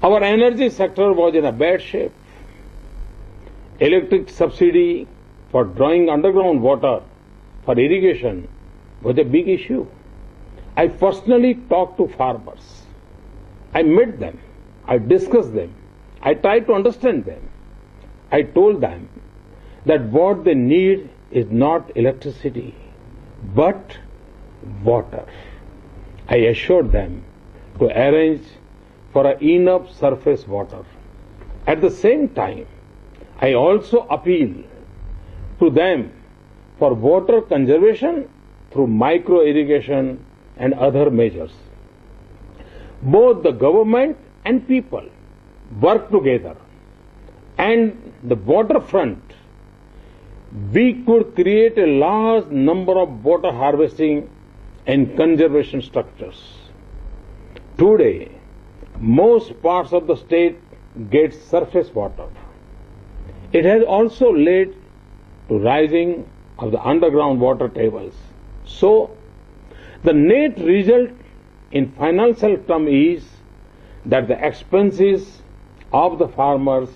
Our energy sector was in a bad shape. Electric subsidy for drawing underground water for irrigation was a big issue. I personally talked to farmers. I met them. I discussed them. I tried to understand them. I told them that what they need is not electricity, but water. I assured them to arrange for enough surface water. At the same time, I also appealed to them for water conservation through micro irrigation and other measures. Both the government and people work together, and the waterfront, we could create a large number of water harvesting and conservation structures. Today, most parts of the state get surface water. It has also led to rising of the underground water tables. So, the net result in financial terms is that the expenses of the farmers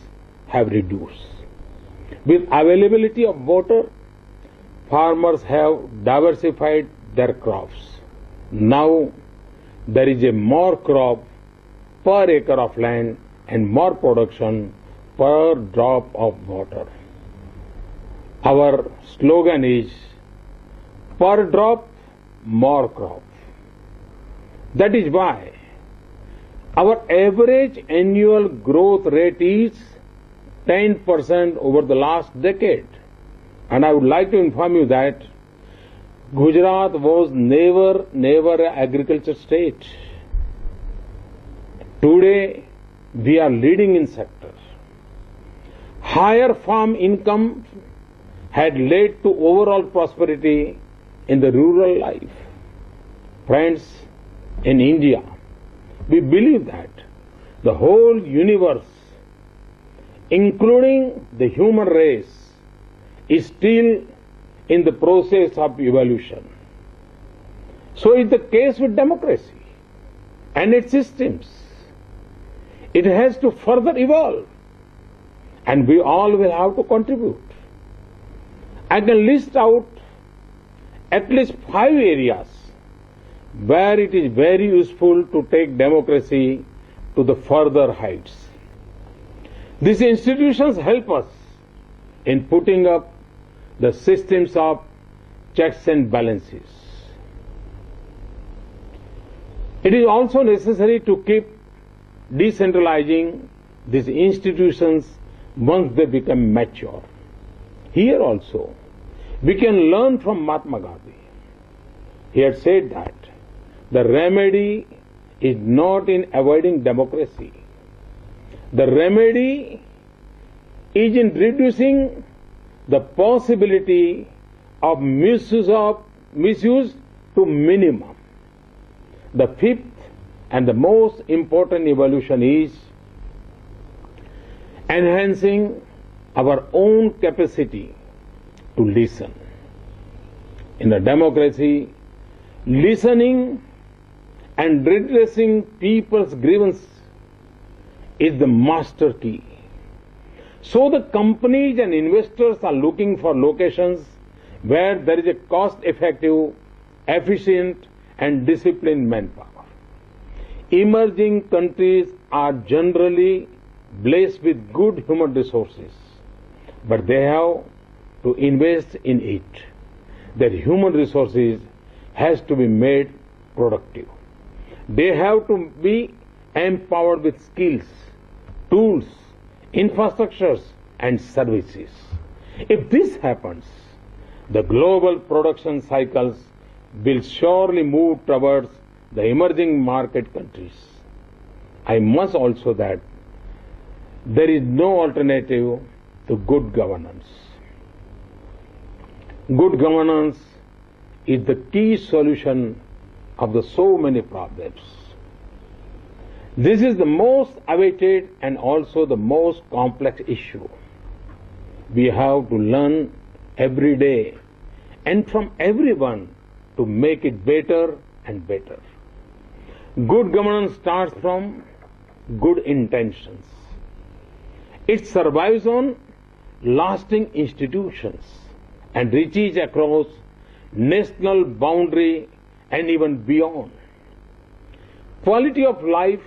have reduced. With availability of water, farmers have diversified their crops. Now, there is a more crop per acre of land and more production per drop of water. Our slogan is, per drop, more crop. That is why our average annual growth rate is 10% over the last decade. And I would like to inform you that Gujarat was never an agriculture state. Today, we are leading in sector. Higher farm income had led to overall prosperity in the rural life. Friends, in India, we believe that the whole universe, including the human race, is still in the process of evolution. So is the case with democracy and its systems. It has to further evolve, and we all will have to contribute. I can list out at least 5 areas where it is very useful to take democracy to the further heights. These institutions help us in putting up the systems of checks and balances. It is also necessary to keep decentralizing these institutions once they become mature. Here also, we can learn from Mahatma Gandhi. He had said that the remedy is not in avoiding democracy. The remedy is in reducing the possibility of misuse to minimum. The fifth and the most important evolution is enhancing our own capacity to listen. In a democracy, listening and redressing people's grievances is the master key. So the companies and investors are looking for locations where there is a cost-effective, efficient and disciplined manpower. Emerging countries are generally blessed with good human resources, but they have to invest in it. Their human resources has to be made productive. They have to be empowered with skills, tools, infrastructures and services. If this happens, the global production cycles will surely move towards the emerging market countries. I must also that there is no alternative to good governance. Good governance is the key solution of the so many problems. This is the most awaited and also the most complex issue. We have to learn every day and from everyone to make it better and better. Good governance starts from good intentions. It survives on lasting institutions and reaches across national boundary and even beyond. Quality of life,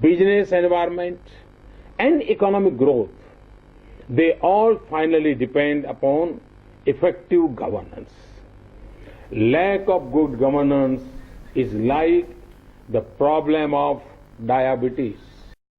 business environment, and economic growth, they all finally depend upon effective governance. Lack of good governance is like the problem of diabetes.